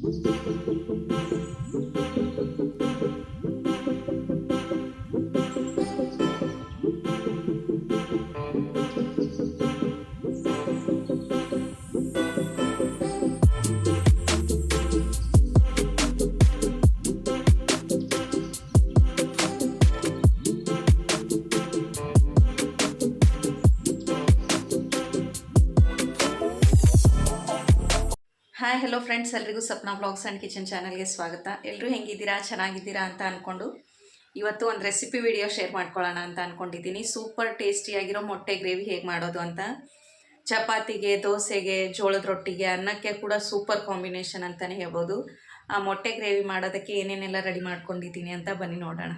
Hi hello friends, ಎಲ್ರಿಗೂ Sapna blogs and kitchen ಚಾನಲ್ಗೆ ಸ್ವಾಗತ. ಎಲ್ಲರೂ ಹೆಂಗಿದ್ದೀರಾ, ಚೆನ್ನಾಗಿದ್ದೀರಾ ಅಂತ ಅಂದ್ಕೊಂಡು ಇವತ್ತು ಒಂದು ರೆಸಿಪಿ ವಿಡಿಯೋ ಶೇರ್ ಮಾಡ್ಕೊಳ್ಳೋಣ ಅಂತ ಅಂದ್ಕೊಂಡಿದ್ದೀನಿ. ಸೂಪರ್ ಟೇಸ್ಟಿಯಾಗಿರೋ ಮೊಟ್ಟೆ ಗ್ರೇವಿ ಹೇಗೆ ಮಾಡೋದು ಅಂತ. ಚಪಾತಿಗೆ, ದೋಸೆಗೆ, ಜೋಳದ ರೊಟ್ಟಿಗೆ, ಅನ್ನಕ್ಕೆ ಕೂಡ ಸೂಪರ್ ಕಾಂಬಿನೇಷನ್ ಅಂತಲೇ ಹೇಳ್ಬೋದು. ಆ ಮೊಟ್ಟೆ ಗ್ರೇವಿ ಮಾಡೋದಕ್ಕೆ ಏನೇನೆಲ್ಲ ರೆಡಿ ಮಾಡ್ಕೊಂಡಿದ್ದೀನಿ ಅಂತ ಬನ್ನಿ ನೋಡೋಣ.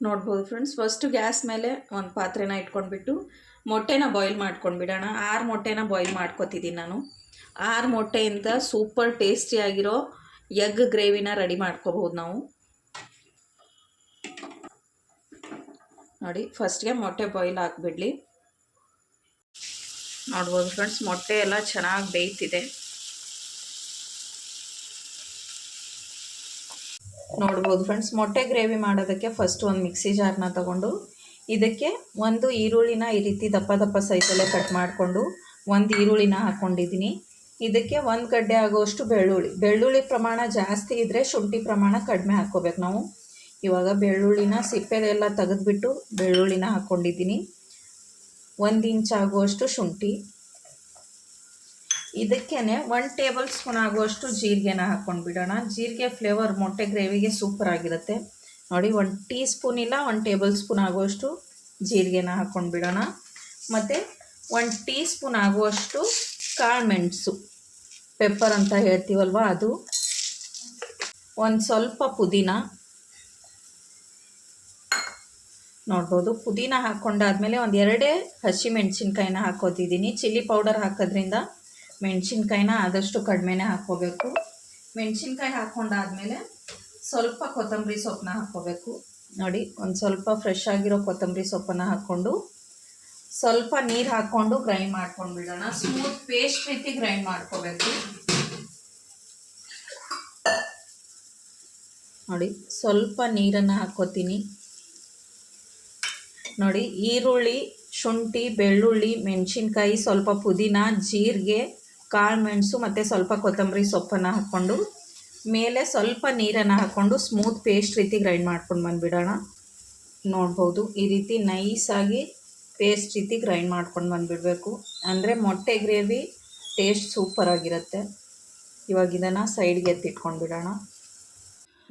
ನೋಡ್ಬೋದು ಫ್ರೆಂಡ್ಸ್, ಫಸ್ಟು ಗ್ಯಾಸ್ ಮೇಲೆ ಒಂದು ಪಾತ್ರೆನ ಇಟ್ಕೊಂಡ್ಬಿಟ್ಟು ಮೊಟ್ಟೆನ ಬಾಯ್ಲ್ ಮಾಡ್ಕೊಂಡ್ಬಿಡೋಣ. 6 ಮೊಟ್ಟೆನ ಬಾಯ್ಲ್ ಮಾಡ್ಕೊತಿದ್ದೀನಿ ನಾನು. 6 ಮೊಟ್ಟೆಯಿಂದ ಸೂಪರ್ ಟೇಸ್ಟಿಯಾಗಿರೋ ಎಗ್ ಗ್ರೇವಿನ ರೆಡಿ ಮಾಡ್ಕೋಬಹುದು ನಾವು. ನೋಡಿ, ಫಸ್ಟ್ಗೆ ಮೊಟ್ಟೆ ಬಾಯ್ಲ್ ಹಾಕ್ಬಿಡ್ಲಿ. ನೋಡ್ಬೋದು ಫ್ರೆಂಡ್ಸ್, ಮೊಟ್ಟೆ ಎಲ್ಲ ಚೆನ್ನಾಗಿ ಬೇಯ್ತಿದೆ. ನೋಡ್ಬೋದು ಫ್ರೆಂಡ್ಸ್, ಮೊಟ್ಟೆ ಗ್ರೇವಿ ಮಾಡೋದಕ್ಕೆ ಫಸ್ಟ್ ಒಂದು ಮಿಕ್ಸಿ ಜಾರ್ನ ತಗೊಂಡು ಇದಕ್ಕೆ ಒಂದು ಈರುಳ್ಳಿನ ಈ ರೀತಿ ದಪ್ಪ ದಪ್ಪ ಸೈಜಲ್ಲೇ ಕಟ್ ಮಾಡಿಕೊಂಡು ಒಂದು ಈರುಳ್ಳಿನ ಹಾಕ್ಕೊಂಡಿದ್ದೀನಿ. ಇದಕ್ಕೆ 1 ಗಡ್ಡೆ ಆಗೋಷ್ಟು ಬೆಳ್ಳುಳ್ಳಿ ಪ್ರಮಾಣ ಜಾಸ್ತಿ ಇದ್ದರೆ ಶುಂಠಿ ಪ್ರಮಾಣ ಕಡಿಮೆ ಹಾಕ್ಕೋಬೇಕು ನಾವು. ಇವಾಗ ಬೆಳ್ಳುಳ್ಳಿನ ಸಿಪ್ಪೆಲೆಲ್ಲ ತೆಗೆದುಬಿಟ್ಟು ಬೆಳ್ಳುಳ್ಳಿನ ಹಾಕ್ಕೊಂಡಿದ್ದೀನಿ. 1 ಇಂಚ್ ಆಗುವಷ್ಟು ಶುಂಠಿ. ಇದಕ್ಕೇ 1 ಟೇಬಲ್ ಸ್ಪೂನ್ ಆಗುವಷ್ಟು ಜೀರಿಗೆನ ಹಾಕ್ಕೊಂಡ್ಬಿಡೋಣ. ಜೀರಿಗೆ ಫ್ಲೇವರ್ ಮೊಟ್ಟೆ ಗ್ರೇವಿಗೆ ಸೂಪರ್ ಆಗಿರುತ್ತೆ. ನೋಡಿ, 1 ಟೀ ಸ್ಪೂನ್ ಇಲ್ಲ 1 ಟೇಬಲ್ ಸ್ಪೂನ್ ಆಗುವಷ್ಟು ಜೀರಿಗೆನ ಹಾಕ್ಕೊಂಡ್ಬಿಡೋಣ. ಮತ್ತು 1 ಟೀ ಸ್ಪೂನ್ ಆಗುವಷ್ಟು ಕಾಳು ಮೆಣಸು, ಪೆಪ್ಪರ್ ಅಂತ ಹೇಳ್ತೀವಲ್ವ ಅದು. ಒಂದು ಸ್ವಲ್ಪ ಪುದೀನ. ನೋಡ್ಬೋದು, ಪುದೀನ ಹಾಕ್ಕೊಂಡಾದ್ಮೇಲೆ 2 ಹಸಿ ಮೆಣಸಿನ್ಕಾಯಿನ ಹಾಕೋತಿದ್ದೀನಿ. ಚಿಲ್ಲಿ ಪೌಡರ್ ಹಾಕೋದ್ರಿಂದ ಮೆಣಸಿನ್ಕಾಯಿನ ಆದಷ್ಟು ಕಡಿಮೆನೇ ಹಾಕ್ಕೋಬೇಕು. ಮೆಣಸಿನ್ಕಾಯಿ ಹಾಕ್ಕೊಂಡಾದ್ಮೇಲೆ ಸ್ವಲ್ಪ ಕೊತ್ತಂಬರಿ ಸೊಪ್ಪನ್ನ ಹಾಕ್ಕೋಬೇಕು. ನೋಡಿ, ಒಂದು ಸ್ವಲ್ಪ ಫ್ರೆಶ್ ಆಗಿರೋ ಕೊತ್ತಂಬರಿ ಸೊಪ್ಪನ್ನು ಹಾಕ್ಕೊಂಡು ಸ್ವಲ್ಪ ನೀರು ಹಾಕ್ಕೊಂಡು ಗ್ರೈಂಡ್ ಮಾಡ್ಕೊಂಡು ಬಿಡೋಣ. ಸ್ಮೂತ್ ಪೇಸ್ಟ್ ರೀತಿ ಗ್ರೈಂಡ್ ಮಾಡ್ಕೋಬೇಕು. ನೋಡಿ, ಸ್ವಲ್ಪ ನೀರನ್ನು ಹಾಕ್ಕೋತೀನಿ. ನೋಡಿ, ಈರುಳ್ಳಿ, ಶುಂಠಿ, ಬೆಳ್ಳುಳ್ಳಿ, ಮೆಣಸಿನ್ಕಾಯಿ, ಸ್ವಲ್ಪ ಪುದೀನ, ಜೀರಿಗೆ, ಕಾಳು ಮೆಣಸು ಮತ್ತು ಸ್ವಲ್ಪ ಕೊತ್ತಂಬರಿ ಸೊಪ್ಪನ್ನು ಹಾಕ್ಕೊಂಡು ಮೇಲೆ ಸ್ವಲ್ಪ ನೀರನ್ನು ಹಾಕ್ಕೊಂಡು ಸ್ಮೂತ್ ಪೇಸ್ಟ್ ರೀತಿ ಗ್ರೈಂಡ್ ಮಾಡ್ಕೊಂಡು ಬಂದುಬಿಡೋಣ. ನೋಡ್ಬೋದು, ಈ ರೀತಿ ನೈಸಾಗಿ ಪೇಸ್ಟ್ ರೀತಿ ಗ್ರೈಂಡ್ ಮಾಡ್ಕೊಂಡು ಬಂದುಬಿಡಬೇಕು. ಅಂದರೆ ಮೊಟ್ಟೆ ಗ್ರೇವಿ ಟೇಸ್ಟ್ ಸೂಪರಾಗಿರುತ್ತೆ. ಇವಾಗ ಇದನ್ನು ಸೈಡ್ಗೆ ಎತ್ತಿಟ್ಕೊಂಡು ಬಿಡೋಣ.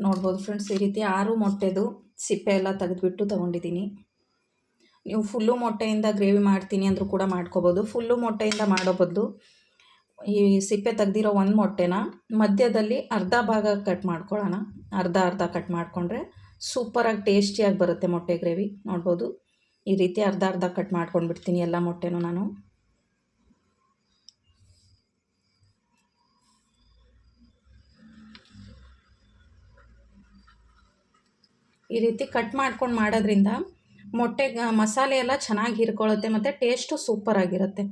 ನೋಡ್ಬೋದು ಫ್ರೆಂಡ್ಸ್, ಈ ರೀತಿ 6 ಮೊಟ್ಟೆದು ಸಿಪ್ಪೆ ಎಲ್ಲ ತೆಗೆದುಬಿಟ್ಟು ತೊಗೊಂಡಿದ್ದೀನಿ. ನೀವು ಫುಲ್ಲು ಮೊಟ್ಟೆಯಿಂದ ಗ್ರೇವಿ ಮಾಡ್ತೀನಿ ಅಂದರೂ ಕೂಡ ಮಾಡ್ಕೋಬೋದು. ಫುಲ್ಲು ಮೊಟ್ಟೆಯಿಂದ ಮಾಡೋ ಬದಲು ಈ ಸಿಪ್ಪೆ ತೆಗೆದಿರೋ 1 ಮೊಟ್ಟೆನ ಮಧ್ಯದಲ್ಲಿ ಅರ್ಧ ಭಾಗ ಕಟ್ ಮಾಡ್ಕೊಳ್ಳೋಣ. ಅರ್ಧ ಕಟ್ ಮಾಡಿಕೊಂಡ್ರೆ ಸೂಪರಾಗಿ ಟೇಸ್ಟಿಯಾಗಿ ಬರುತ್ತೆ ಮೊಟ್ಟೆ ಗ್ರೇವಿ. ನೋಡ್ಬೋದು, ಈ ರೀತಿ ಅರ್ಧ ಕಟ್ ಮಾಡ್ಕೊಂಡು ಬಿಡ್ತೀನಿ ಎಲ್ಲ ಮೊಟ್ಟೆನೂ ನಾನು. ಈ ರೀತಿ ಕಟ್ ಮಾಡ್ಕೊಂಡು ಮಾಡೋದ್ರಿಂದ ಮೊಟ್ಟೆಗೆ ಮಸಾಲೆ ಎಲ್ಲ ಚೆನ್ನಾಗಿ ಹೀರ್ಕೊಳ್ಳುತ್ತೆ ಮತ್ತು ಟೇಸ್ಟು ಸೂಪರಾಗಿರುತ್ತೆ.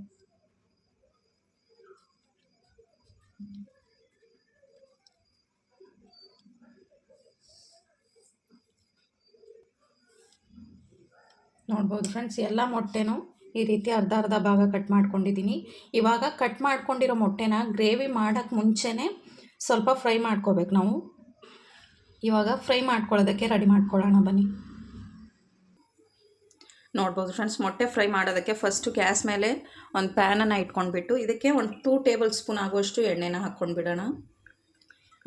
ನೋಡ್ಬೋದು ಫ್ರೆಂಡ್ಸ್, ಎಲ್ಲ ಮೊಟ್ಟೆನೂ ಈ ರೀತಿ ಅರ್ಧ ಭಾಗ ಕಟ್ ಮಾಡ್ಕೊಂಡಿದ್ದೀನಿ. ಇವಾಗ ಕಟ್ ಮಾಡ್ಕೊಂಡಿರೋ ಮೊಟ್ಟೆನ ಗ್ರೇವಿ ಮಾಡೋಕ್ಕೆ ಮುಂಚೆನೇ ಸ್ವಲ್ಪ ಫ್ರೈ ಮಾಡ್ಕೋಬೇಕು ನಾವು. ಇವಾಗ ಫ್ರೈ ಮಾಡ್ಕೊಳ್ಳೋದಕ್ಕೆ ರೆಡಿ ಮಾಡ್ಕೊಳ್ಳೋಣ ಬನ್ನಿ. ನೋಡ್ಬೋದು ಫ್ರೆಂಡ್ಸ್, ಮೊಟ್ಟೆ ಫ್ರೈ ಮಾಡೋದಕ್ಕೆ ಫಸ್ಟು ಗ್ಯಾಸ್ ಮೇಲೆ ಒಂದು ಪ್ಯಾನನ್ನು ಇಟ್ಕೊಂಡ್ಬಿಟ್ಟು ಇದಕ್ಕೆ ಒಂದು 2 ಟೇಬಲ್ ಸ್ಪೂನ್ ಆಗುವಷ್ಟು ಎಣ್ಣೆನ ಹಾಕ್ಕೊಂಡು ಬಿಡೋಣ.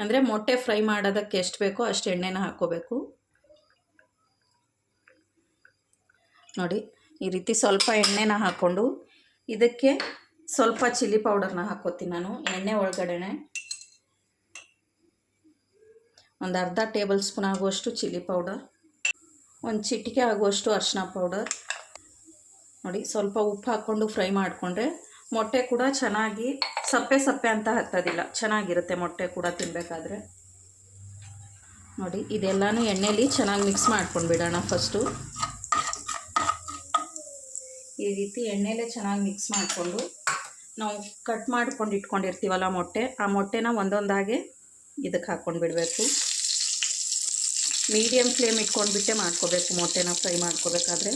ಅಂದರೆ ಮೊಟ್ಟೆ ಫ್ರೈ ಮಾಡೋದಕ್ಕೆ ಎಷ್ಟು ಬೇಕೋ ಅಷ್ಟು ಎಣ್ಣೆನ ಹಾಕ್ಕೋಬೇಕು. ನೋಡಿ, ಈ ರೀತಿ ಸ್ವಲ್ಪ ಎಣ್ಣೆನ ಹಾಕ್ಕೊಂಡು ಇದಕ್ಕೆ ಸ್ವಲ್ಪ ಚಿಲ್ಲಿ ಪೌಡರ್ನ ಹಾಕ್ಕೋತೀನಿ ನಾನು. ಎಣ್ಣೆ ಒಳಗಡೆನೆ ಒಂದು ಅರ್ಧ ಟೇಬಲ್ ಸ್ಪೂನ್ ಆಗುವಷ್ಟು ಚಿಲ್ಲಿ ಪೌಡರ್, ಒಂದು ಚಿಟಿಕೆ ಆಗುವಷ್ಟು ಅರಿಶಿನ ಪೌಡರ್. ನೋಡಿ, ಸ್ವಲ್ಪ ಉಪ್ಪು ಹಾಕ್ಕೊಂಡು ಫ್ರೈ ಮಾಡಿಕೊಂಡ್ರೆ ಮೊಟ್ಟೆ ಕೂಡ ಚೆನ್ನಾಗಿ ಸಪ್ಪೆ ಅಂತ ಹತ್ತೋದಿಲ್ಲ, ಚೆನ್ನಾಗಿರುತ್ತೆ ಮೊಟ್ಟೆ ಕೂಡ ತಿನ್ನಬೇಕಾದ್ರೆ. ನೋಡಿ, ಇದೆಲ್ಲನೂ ಎಣ್ಣೆಲಿ ಚೆನ್ನಾಗಿ ಮಿಕ್ಸ್ ಮಾಡ್ಕೊಂಡು ಬಿಡೋಣ. ಫಸ್ಟು ಈ ರೀತಿ ಎಣ್ಣೆಲೇ ಚೆನ್ನಾಗಿ ಮಿಕ್ಸ್ ಮಾಡಿಕೊಂಡು ನಾವು ಕಟ್ ಮಾಡ್ಕೊಂಡು ಇಟ್ಕೊಂಡಿರ್ತೀವಲ್ಲ ಮೊಟ್ಟೆ, ಆ ಮೊಟ್ಟೆನ ಒಂದೊಂದಾಗೆ ಇದಕ್ಕೆ ಹಾಕ್ಕೊಂಡು ಬಿಡಬೇಕು. ಮೀಡಿಯಮ್ ಫ್ಲೇಮ್ ಇಟ್ಕೊಂಡ್ಬಿಟ್ಟೆ ಮಾಡ್ಕೋಬೇಕು ಮೊಟ್ಟೆನ ಫ್ರೈ ಮಾಡ್ಕೋಬೇಕಾದ್ರೆ.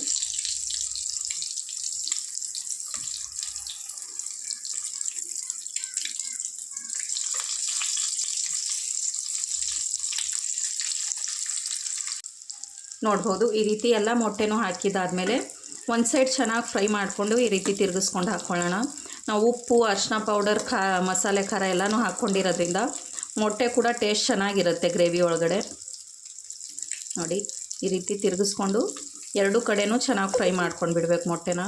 ನೋಡ್ಬೋದು ಈ ರೀತಿ ಎಲ್ಲ ಮೊಟ್ಟೆನೂ ಹಾಕಿದಾದ್ಮೇಲೆ ಒಂದು ಸೈಡ್ ಚೆನ್ನಾಗಿ ಫ್ರೈ ಮಾಡಿಕೊಂಡು ಈ ರೀತಿ ತಿರುಗಿಸ್ಕೊಂಡು ಹಾಕ್ಕೊಳ್ಳೋಣ. ನಾವು ಉಪ್ಪು, ಅರಿಶಿನ ಪೌಡರ್, ಮಸಾಲೆ ಖಾರ ಎಲ್ಲನೂ ಹಾಕ್ಕೊಂಡಿರೋದ್ರಿಂದ ಮೊಟ್ಟೆ ಕೂಡ ಟೇಸ್ಟ್ ಚೆನ್ನಾಗಿರುತ್ತೆ ಗ್ರೇವಿ ಒಳಗಡೆ. ನೋಡಿ ಈ ರೀತಿ ತಿರುಗಿಸ್ಕೊಂಡು ಎರಡೂ ಕಡೆನೂ ಚೆನ್ನಾಗಿ ಫ್ರೈ ಮಾಡ್ಕೊಂಡು ಬಿಡಬೇಕು ಮೊಟ್ಟೆನ.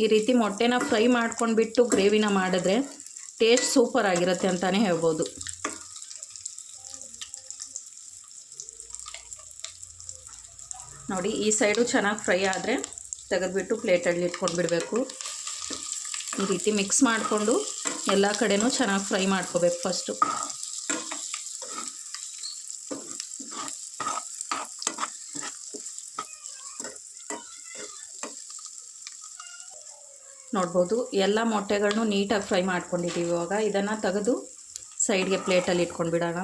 ಈ ರೀತಿ ಮೊಟ್ಟೆನ ಫ್ರೈ ಮಾಡ್ಕೊಂಡ್ಬಿಟ್ಟು ಗ್ರೇವಿನ ಮಾಡಿದ್ರೆ ಟೇಸ್ಟ್ ಸೂಪರ್ ಆಗಿರುತ್ತೆ ಅಂತಲೇ ಹೇಳ್ಬೋದು. ನೋಡಿ ಈ ಸೈಡು ಚೆನ್ನಾಗಿ ಫ್ರೈ ಆದರೆ ತೆಗೆದುಬಿಟ್ಟು ಪ್ಲೇಟಲ್ಲಿ ಇಟ್ಕೊಂಡು ಬಿಡಬೇಕು. ಈ ರೀತಿ ಮಿಕ್ಸ್ ಮಾಡಿಕೊಂಡು ಎಲ್ಲ ಕಡೆನೂ ಚೆನ್ನಾಗಿ ಫ್ರೈ ಮಾಡ್ಕೋಬೇಕು ಫಸ್ಟು. ನೋಡ್ಬೋದು ಎಲ್ಲ ಮೊಟ್ಟೆಗಳನ್ನೂ ನೀಟಾಗಿ ಫ್ರೈ ಮಾಡ್ಕೊಂಡಿದ್ದೀವಿ. ಇವಾಗ ಇದನ್ನು ತೆಗೆದು ಸೈಡ್ಗೆ ಪ್ಲೇಟಲ್ಲಿ ಇಟ್ಕೊಂಡು ಬಿಡೋಣ.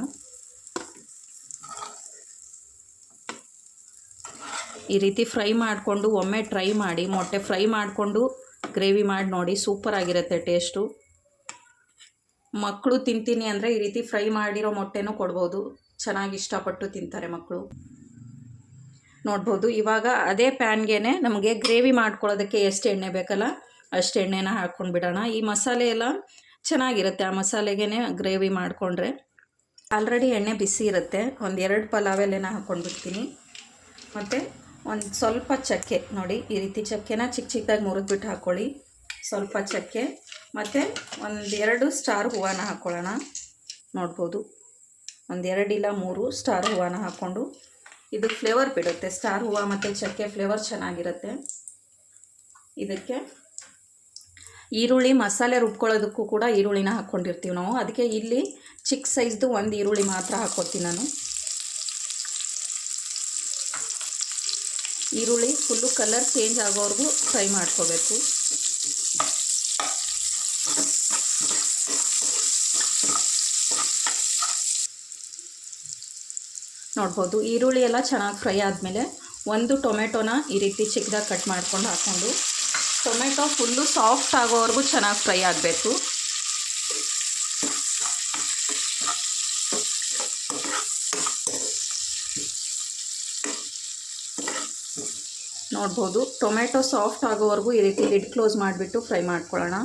ಈ ರೀತಿ ಫ್ರೈ ಮಾಡಿಕೊಂಡು ಒಮ್ಮೆ ಟ್ರೈ ಮಾಡಿ, ಮೊಟ್ಟೆ ಫ್ರೈ ಮಾಡಿಕೊಂಡು ಗ್ರೇವಿ ಮಾಡಿ ನೋಡಿ, ಸೂಪರಾಗಿರುತ್ತೆ ಟೇಸ್ಟು. ಮಕ್ಕಳು ತಿಂತೀನಿ ಅಂದರೆ ಈ ರೀತಿ ಫ್ರೈ ಮಾಡಿರೋ ಮೊಟ್ಟೆನೂ ಕೊಡ್ಬೋದು, ಚೆನ್ನಾಗಿ ಇಷ್ಟಪಟ್ಟು ತಿಂತಾರೆ ಮಕ್ಕಳು. ನೋಡ್ಬೋದು ಇವಾಗ ಅದೇ ಪ್ಯಾನ್ಗೆ ನಮಗೆ ಗ್ರೇವಿ ಮಾಡ್ಕೊಳ್ಳೋದಕ್ಕೆ ಎಷ್ಟು ಎಣ್ಣೆ ಬೇಕಲ್ಲ ಅಷ್ಟು ಎಣ್ಣೆನ ಹಾಕ್ಕೊಂಡು ಬಿಡೋಣ. ಈ ಮಸಾಲೆ ಎಲ್ಲ ಚೆನ್ನಾಗಿರುತ್ತೆ, ಆ ಮಸಾಲೆಗೇ ಗ್ರೇವಿ ಮಾಡಿಕೊಂಡ್ರೆ. ಆಲ್ರೆಡಿ ಎಣ್ಣೆ ಬಿಸಿ ಇರುತ್ತೆ. ಒಂದು 2 ಪಲಾವ್ ಎಲೆನ ಹಾಕ್ಕೊಂಡು ಬಿಡ್ತೀನಿ. ಮತ್ತು ಒಂದು ಸ್ವಲ್ಪ ಚಕ್ಕೆ, ನೋಡಿ ಈ ರೀತಿ ಚಕ್ಕೆನ ಚಿಕ್ಕ ಚಿಕ್ಕದಾಗಿ ಮುರಿದ್ಬಿಟ್ಟು ಹಾಕ್ಕೊಳ್ಳಿ. ಸ್ವಲ್ಪ ಚಕ್ಕೆ ಮತ್ತು 1-2 ಸ್ಟಾರ್ ಹೂವನ ಹಾಕ್ಕೊಳ್ಳೋಣ. ನೋಡ್ಬೋದು 1-2 ಇಲ್ಲ 3 ಸ್ಟಾರ್ ಹೂವನ ಹಾಕ್ಕೊಂಡು ಇದು ಫ್ಲೇವರ್ ಬಿಡುತ್ತೆ. ಸ್ಟಾರ್ ಹೂವು ಮತ್ತು ಚಕ್ಕೆ ಫ್ಲೇವರ್ ಚೆನ್ನಾಗಿರುತ್ತೆ. ಇದಕ್ಕೆ ಈರುಳ್ಳಿ ಮಸಾಲೆ ರುಬ್ಕೊಳ್ಳೋದಕ್ಕೂ ಕೂಡ ಈರುಳ್ಳಿನ ಹಾಕ್ಕೊಂಡಿರ್ತೀವಿ ನಾವು, ಅದಕ್ಕೆ ಇಲ್ಲಿ ಚಿಕ್ಕ ಸೈಜ್ದು 1 ಈರುಳ್ಳಿ ಮಾತ್ರ ಹಾಕ್ಕೊಡ್ತೀನಿ ನಾನು. ಈರುಳ್ಳಿ ಫುಲ್ಲು ಕಲರ್ ಚೇಂಜ್ ಆಗೋವರೆಗೂ ಫ್ರೈ ಮಾಡ್ಕೋಬೇಕು. ನೋಡ್ಬೋದು ಈರುಳ್ಳಿ ಎಲ್ಲ ಚೆನ್ನಾಗಿ ಫ್ರೈ ಆದಮೇಲೆ 1 ಟೊಮೆಟೊನ ಈ ರೀತಿ ಚಿಕ್ಕದಾಗಿ ಕಟ್ ಮಾಡ್ಕೊಂಡು ಹಾಕ್ಕೊಂಡು, ಟೊಮೆಟೊ ಫುಲ್ಲು ಸಾಫ್ಟ್ ಆಗೋವರೆಗೂ ಚೆನ್ನಾಗಿ ಫ್ರೈ ಆಗಬೇಕು. ನೋಡ್ಬೋದು ಟೊಮೆಟೊ ಸಾಫ್ಟ್ ಆಗೋವರೆಗೂ ಈ ರೀತಿ ಲಿಡ್ ಕ್ಲೋಸ್ ಮಾಡಿಬಿಟ್ಟು ಫ್ರೈ ಮಾಡ್ಕೊಳ್ಳೋಣ.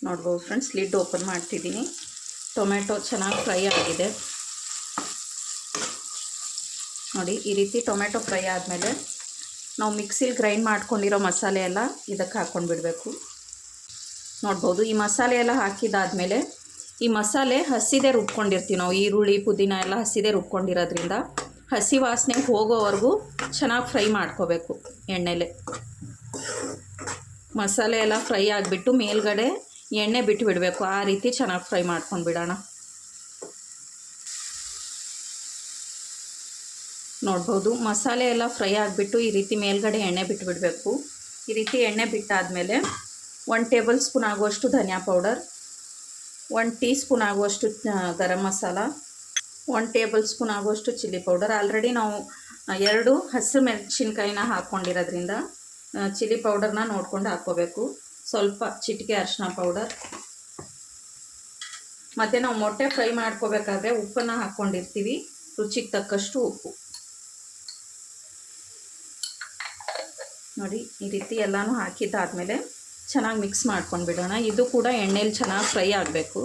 ನೋಡ್ಬೋದು ಫ್ರೆಂಡ್ಸ್, ಲಿಡ್ ಓಪನ್ ಮಾಡ್ತಿದ್ದೀನಿ. ಟೊಮೆಟೊ ಚೆನ್ನಾಗಿ ಫ್ರೈ ಆಗಿದೆ. ನೋಡಿ ಈ ರೀತಿ ಟೊಮೆಟೊ ಫ್ರೈ ಆದಮೇಲೆ ನಾವು ಮಿಕ್ಸಿಲಿ ಗ್ರೈಂಡ್ ಮಾಡ್ಕೊಂಡಿರೋ ಮಸಾಲೆ ಎಲ್ಲ ಇದಕ್ಕೆ ಹಾಕ್ಕೊಂಡು ಬಿಡಬೇಕು. ನೋಡ್ಬೋದು ಈ ಮಸಾಲೆ ಎಲ್ಲ ಹಾಕಿದಾದ್ಮೇಲೆ ಈ ಮಸಾಲೆ ಹಸಿದೇ ರುಬ್ಕೊಂಡಿರ್ತೀವಿ ನಾವು, ಈರುಳ್ಳಿ ಪುದೀನ ಎಲ್ಲ ಹಸಿದೇ ರುಬ್ಕೊಂಡಿರೋದ್ರಿಂದ ಹಸಿ ವಾಸನೆ ಹೋಗೋವರೆಗೂ ಚೆನ್ನಾಗಿ ಫ್ರೈ ಮಾಡ್ಕೋಬೇಕು ಎಣ್ಣೆಲೆ. ಮಸಾಲೆ ಎಲ್ಲ ಫ್ರೈ ಆಗಿಬಿಟ್ಟು ಮೇಲ್ಗಡೆ ಎಣ್ಣೆ ಬಿಟ್ಟು ಬಿಡಬೇಕು, ಆ ರೀತಿ ಚೆನ್ನಾಗಿ ಫ್ರೈ ಮಾಡ್ಕೊಂಡು ಬಿಡೋಣ. ನೋಡ್ಬೋದು ಮಸಾಲೆ ಎಲ್ಲ ಫ್ರೈ ಆಗಿಬಿಟ್ಟು ಈ ರೀತಿ ಮೇಲ್ಗಡೆ ಎಣ್ಣೆ ಬಿಟ್ಟು ಬಿಡಬೇಕು. ಈ ರೀತಿ ಎಣ್ಣೆ ಬಿಟ್ಟಾದಮೇಲೆ 1 ಟೇಬಲ್ ಸ್ಪೂನ್ ಆಗುವಷ್ಟು ಧನಿಯಾ ಪೌಡರ್, 1 ಟೀ ಸ್ಪೂನ್ ಆಗುವಷ್ಟು ಗರಂ ಮಸಾಲ, 1 ಟೇಬಲ್ ಸ್ಪೂನ್ ಆಗುವಷ್ಟು ಚಿಲ್ಲಿ ಪೌಡರ್. ಆಲ್ರೆಡಿ ನಾವು 2 ಹಸಿರು ಮೆಣಸಿನ್ಕಾಯಿನ ಹಾಕ್ಕೊಂಡಿರೋದ್ರಿಂದ ಚಿಲ್ಲಿ ಪೌಡರ್ನ ನೋಡ್ಕೊಂಡು ಹಾಕ್ಕೋಬೇಕು. ಸ್ವಲ್ಪ ಚಿಟಿಕೆ ಅರಿಶಿನ ಪೌಡರ್, ಮತ್ತು ನಾವು ಮೊಟ್ಟೆ ಫ್ರೈ ಮಾಡ್ಕೋಬೇಕಾದ್ರೆ ಉಪ್ಪನ್ನು ಹಾಕ್ಕೊಂಡಿರ್ತೀವಿ, ರುಚಿಗೆ ತಕ್ಕಷ್ಟು ಉಪ್ಪು. ನೋಡಿ ಈ ರೀತಿ ಎಲ್ಲನೂ ಹಾಕಿದ್ದಾದಮೇಲೆ ಚೆನ್ನಾಗಿ ಮಿಕ್ಸ್ ಮಾಡ್ಕೊಂಡು ಬಿಡೋಣ. ಇದು ಕೂಡ ಎಣ್ಣೆಲಿ ಚೆನ್ನಾಗಿ ಫ್ರೈ ಆಗಬೇಕು.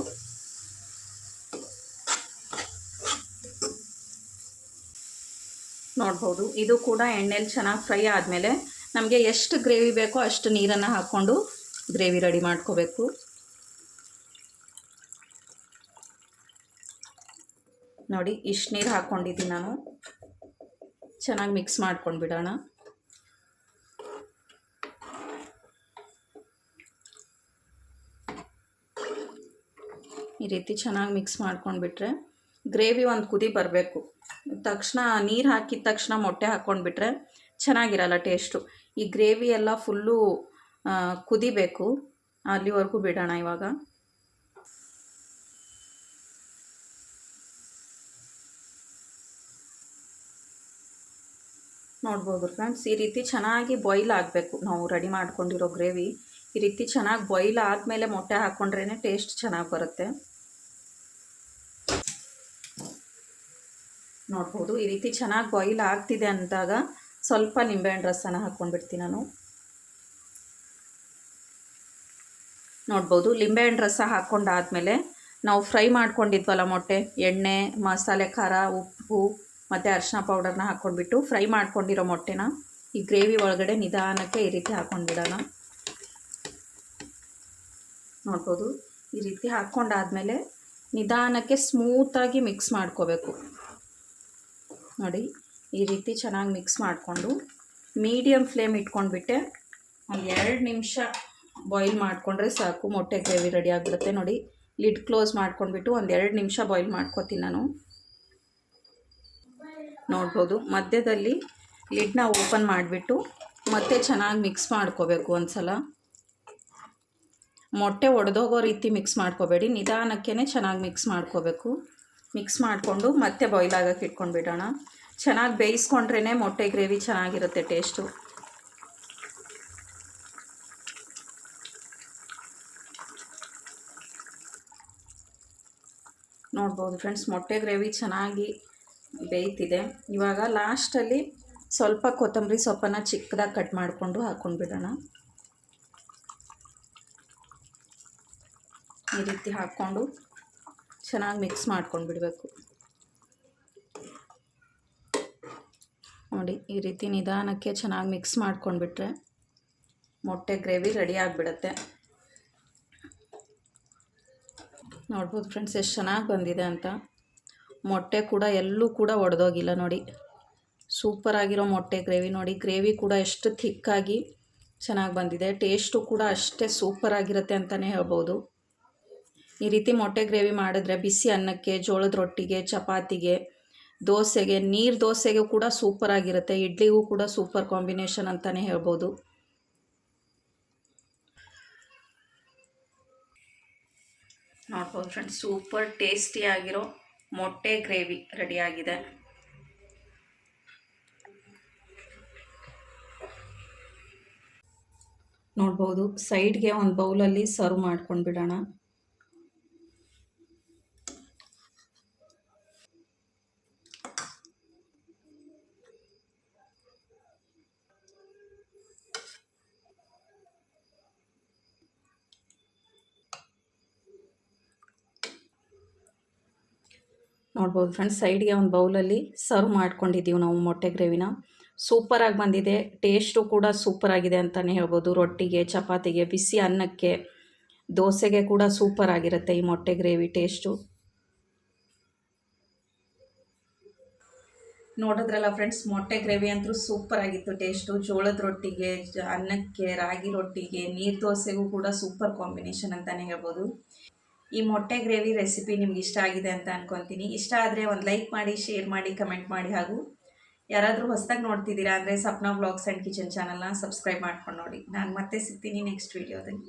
ನೋಡ್ಬೋದು ಇದು ಕೂಡ ಎಣ್ಣೆಲಿ ಚೆನ್ನಾಗಿ ಫ್ರೈ ಆದಮೇಲೆ ನಮಗೆ ಎಷ್ಟು ಗ್ರೇವಿ ಬೇಕೋ ಅಷ್ಟು ನೀರನ್ನು ಹಾಕ್ಕೊಂಡು ಗ್ರೇವಿ ರೆಡಿ ಮಾಡ್ಕೋಬೇಕು. ನೋಡಿ ಇಷ್ಟು ನೀರು ಹಾಕ್ಕೊಂಡಿದ್ದೀನಿ ನಾನು. ಚೆನ್ನಾಗಿ ಮಿಕ್ಸ್ ಮಾಡ್ಕೊಂಡು ಬಿಡೋಣ. ಈ ರೀತಿ ಚೆನ್ನಾಗಿ ಮಿಕ್ಸ್ ಮಾಡ್ಕೊಂಡು ಬಿಟ್ಟರೆ ಗ್ರೇವಿ ಒಂದು ಕುದಿ ಬರಬೇಕು. ತಕ್ಷಣ ನೀರು ಹಾಕಿದ ತಕ್ಷಣ ಮೊಟ್ಟೆ ಹಾಕ್ಕೊಂಡು ಬಿಟ್ಟರೆ ಚೆನ್ನಾಗಿರಲ್ಲ ಟೇಸ್ಟು. ಈ ಗ್ರೇವಿ ಎಲ್ಲ ಫುಲ್ಲು ಕುದಿಬೇಕು, ಅಲ್ಲಿವರೆಗೂ ಬಿಡೋಣ. ಇವಾಗ ನೋಡ್ಬೋದು ಫ್ರೆಂಡ್ಸ್, ಈ ರೀತಿ ಚೆನ್ನಾಗಿ ಬಾಯ್ಲ್ ಆಗಬೇಕು. ನಾವು ರೆಡಿ ಮಾಡ್ಕೊಂಡಿರೋ ಗ್ರೇವಿ ಈ ರೀತಿ ಚೆನ್ನಾಗಿ ಬಾಯ್ಲ್ ಆದಮೇಲೆ ಮೊಟ್ಟೆ ಹಾಕ್ಕೊಂಡ್ರೇ ಟೇಸ್ಟ್ ಚೆನ್ನಾಗಿ ಬರುತ್ತೆ. ನೋಡ್ಬೋದು, ಈ ರೀತಿ ಚೆನ್ನಾಗಿ ಬಾಯ್ಲ್ ಆಗ್ತಿದೆ ಅಂದಾಗ ಸ್ವಲ್ಪ ನಿಂಬೆಹಣ್ಣು ರಸನ ಹಾಕ್ಕೊಂಡ್ಬಿಡ್ತೀನಿ ನಾನು. ನೋಡ್ಬೋದು, ಲಿಂಬೆಹಣ್ಣು ರಸ ಹಾಕ್ಕೊಂಡಾದ್ಮೇಲೆ ನಾವು ಫ್ರೈ ಮಾಡ್ಕೊಂಡಿದ್ವಲ್ಲ ಮೊಟ್ಟೆ, ಎಣ್ಣೆ, ಮಸಾಲೆ, ಖಾರ, ಉಪ್ಪು ಮತ್ತು ಅರಿಶಿನ ಪೌಡರ್ನ ಹಾಕ್ಕೊಂಡ್ಬಿಟ್ಟು ಫ್ರೈ ಮಾಡ್ಕೊಂಡಿರೋ ಮೊಟ್ಟೆನ ಈ ಗ್ರೇವಿ ಒಳಗಡೆ ನಿಧಾನಕ್ಕೆ ಈ ರೀತಿ ಹಾಕ್ಕೊಂಡ್ಬಿಡೋಣ. ನೋಡ್ಬೋದು, ಈ ರೀತಿ ಹಾಕ್ಕೊಂಡಾದ್ಮೇಲೆ ನಿಧಾನಕ್ಕೆ ಸ್ಮೂತಾಗಿ ಮಿಕ್ಸ್ ಮಾಡ್ಕೋಬೇಕು. ನೋಡಿ, ಈ ರೀತಿ ಚೆನ್ನಾಗಿ ಮಿಕ್ಸ್ ಮಾಡಿಕೊಂಡು ಮೀಡಿಯಮ್ ಫ್ಲೇಮ್ ಇಟ್ಕೊಂಡ್ಬಿಟ್ಟೆ ಒಂದು 2 ನಿಮಿಷ ಬಾಯ್ಲ್ ಮಾಡಿಕೊಂಡ್ರೆ ಸಾಕು, ಮೊಟ್ಟೆ ಗ್ರೇವಿ ರೆಡಿ ಆಗಿಬಿಡುತ್ತೆ. ನೋಡಿ, ಲಿಡ್ ಕ್ಲೋಸ್ ಮಾಡ್ಕೊಂಡ್ಬಿಟ್ಟು ಒಂದು 2 ನಿಮಿಷ ಬಾಯ್ಲ್ ಮಾಡ್ಕೋತೀನಿ ನಾನು. ನೋಡ್ಬೋದು, ಮಧ್ಯದಲ್ಲಿ ಲಿಡ್ನ ಓಪನ್ ಮಾಡಿಬಿಟ್ಟು ಮತ್ತೆ ಚೆನ್ನಾಗಿ ಮಿಕ್ಸ್ ಮಾಡ್ಕೋಬೇಕು. ಒಂದು ಸಲ ಮೊಟ್ಟೆ ಒಡೆದೋಗೋ ರೀತಿ ಮಿಕ್ಸ್ ಮಾಡ್ಕೋಬೇಡಿ, ನಿಧಾನಕ್ಕೇ ಚೆನ್ನಾಗಿ ಮಿಕ್ಸ್ ಮಾಡ್ಕೋಬೇಕು. ಮಿಕ್ಸ್ ಮಾಡಿಕೊಂಡು ಮತ್ತೆ ಬಾಯ್ಲ್ ಆಗೋಕ್ಕೆ ಇಟ್ಕೊಂಡ್ಬಿಡೋಣ. ಚೆನ್ನಾಗಿ ಬೇಯಿಸ್ಕೊಂಡ್ರೇ ಮೊಟ್ಟೆ ಗ್ರೇವಿ ಚೆನ್ನಾಗಿರುತ್ತೆ ಟೇಸ್ಟು. ನೋಡ್ಬೋದು ಫ್ರೆಂಡ್ಸ್, ಮೊಟ್ಟೆ ಗ್ರೇವಿ ಚೆನ್ನಾಗಿ ಬೇಯ್ತಿದೆ. ಇವಾಗ ಲಾಸ್ಟಲ್ಲಿ ಸ್ವಲ್ಪ ಕೊತ್ತಂಬರಿ ಸೊಪ್ಪನ್ನು ಚಿಕ್ಕದಾಗಿ ಕಟ್ ಮಾಡಿಕೊಂಡು ಹಾಕ್ಕೊಂಡ್ಬಿಡೋಣ. ಈ ರೀತಿ ಹಾಕ್ಕೊಂಡು ಚೆನ್ನಾಗಿ ಮಿಕ್ಸ್ ಮಾಡ್ಕೊಂಡು ಬಿಡಬೇಕು. ನೋಡಿ, ಈ ರೀತಿ ನಿಧಾನಕ್ಕೆ ಚೆನ್ನಾಗಿ ಮಿಕ್ಸ್ ಮಾಡ್ಕೊಂಡ್ಬಿಟ್ರೆ ಮೊಟ್ಟೆ ಗ್ರೇವಿ ರೆಡಿ ಆಗಿಬಿಡುತ್ತೆ. ನೋಡ್ಬೋದು ಫ್ರೆಂಡ್ಸ್, ಎಷ್ಟು ಚೆನ್ನಾಗಿ ಬಂದಿದೆ ಅಂತ. ಮೊಟ್ಟೆ ಕೂಡ ಎಲ್ಲೂ ಕೂಡ ಒಡೆದೋಗಿಲ್ಲ. ನೋಡಿ, ಸೂಪರಾಗಿರೋ ಮೊಟ್ಟೆ ಗ್ರೇವಿ. ನೋಡಿ, ಗ್ರೇವಿ ಕೂಡ ಎಷ್ಟು ಥಿಕ್ಕಾಗಿ ಚೆನ್ನಾಗಿ ಬಂದಿದೆ. ಟೇಸ್ಟು ಕೂಡ ಅಷ್ಟೇ ಸೂಪರಾಗಿರುತ್ತೆ ಅಂತಲೇ ಹೇಳ್ಬೋದು. ಈ ರೀತಿ ಮೊಟ್ಟೆ ಗ್ರೇವಿ ಮಾಡಿದ್ರೆ ಬಿಸಿ ಅನ್ನಕ್ಕೆ, ಜೋಳದ ರೊಟ್ಟಿಗೆ, ಚಪಾತಿಗೆ, ದೋಸೆಗೆ, ನೀರು ದೋಸೆಗೂ ಕೂಡ ಸೂಪರಾಗಿರುತ್ತೆ. ಇಡ್ಲಿಗೂ ಕೂಡ ಸೂಪರ್ ಕಾಂಬಿನೇಷನ್ ಅಂತಲೇ ಹೇಳ್ಬೋದು. ನೋಡ್ಬೋದು ಫ್ರೆಂಡ್ಸ್, ಸೂಪರ್ ಟೇಸ್ಟಿಯಾಗಿರೋ ಮೊಟ್ಟೆ ಗ್ರೇವಿ ರೆಡಿಯಾಗಿದೆ. ನೋಡ್ಬೋದು, ಸೈಡ್ಗೆ ಒಂದು ಬೌಲಲ್ಲಿ ಸರ್ವ್ ಮಾಡ್ಕೊಂಡು ಬಿಡೋಣ. ನೋಡ್ಬೋದು ಫ್ರೆಂಡ್ಸ್, ಸೈಡ್ಗೆ ಒಂದು ಬೌಲಲ್ಲಿ ಸರ್ವ್ ಮಾಡ್ಕೊಂಡಿದ್ದೀವಿ ನಾವು ಮೊಟ್ಟೆ ಗ್ರೇವಿನ. ಸೂಪರಾಗಿ ಬಂದಿದೆ. ಟೇಸ್ಟು ಕೂಡ ಸೂಪರಾಗಿದೆ ಅಂತಲೇ ಹೇಳ್ಬೋದು. ರೊಟ್ಟಿಗೆ, ಚಪಾತಿಗೆ, ಬಿಸಿ ಅನ್ನಕ್ಕೆ, ದೋಸೆಗೆ ಕೂಡ ಸೂಪರಾಗಿರುತ್ತೆ ಈ ಮೊಟ್ಟೆ ಗ್ರೇವಿ ಟೇಸ್ಟು. ನೋಡಿದ್ರಲ್ಲ ಫ್ರೆಂಡ್ಸ್, ಮೊಟ್ಟೆ ಗ್ರೇವಿ ಅಂತೂ ಸೂಪರಾಗಿತ್ತು ಟೇಸ್ಟು. ಜೋಳದ ರೊಟ್ಟಿಗೆ, ಅನ್ನಕ್ಕೆ, ರಾಗಿ ರೊಟ್ಟಿಗೆ, ನೀರು ದೋಸೆಗೂ ಕೂಡ ಸೂಪರ್ ಕಾಂಬಿನೇಷನ್ ಅಂತಲೇ ಹೇಳ್ಬೋದು. ಈ ಮೊಟ್ಟೆ ಗ್ರೇವಿ ರೆಸಿಪಿ ನಿಮ್ಗೆ ಇಷ್ಟ ಆಗಿದೆ ಅಂತ ಅಂದ್ಕೊತೀನಿ. ಇಷ್ಟ ಆದರೆ ಒಂದು ಲೈಕ್ ಮಾಡಿ, ಶೇರ್ ಮಾಡಿ, ಕಮೆಂಟ್ ಮಾಡಿ. ಹಾಗೂ ಯಾರಾದರೂ ಹೊಸದಾಗಿ ನೋಡ್ತಿದ್ದೀರಾ ಅಂದರೆ ಸಪ್ನಾ ವ್ಲಾಗ್ಸ್ ಆ್ಯಂಡ್ ಕಿಚನ್ ಚಾನಲ್ನ ಸಬ್ಸ್ಕ್ರೈಬ್ ಮಾಡ್ಕೊಂಡು ನೋಡಿ. ನಾನು ಮತ್ತೆ ಸಿಗ್ತೀನಿ ನೆಕ್ಸ್ಟ್ ವೀಡಿಯೋದಲ್ಲಿ.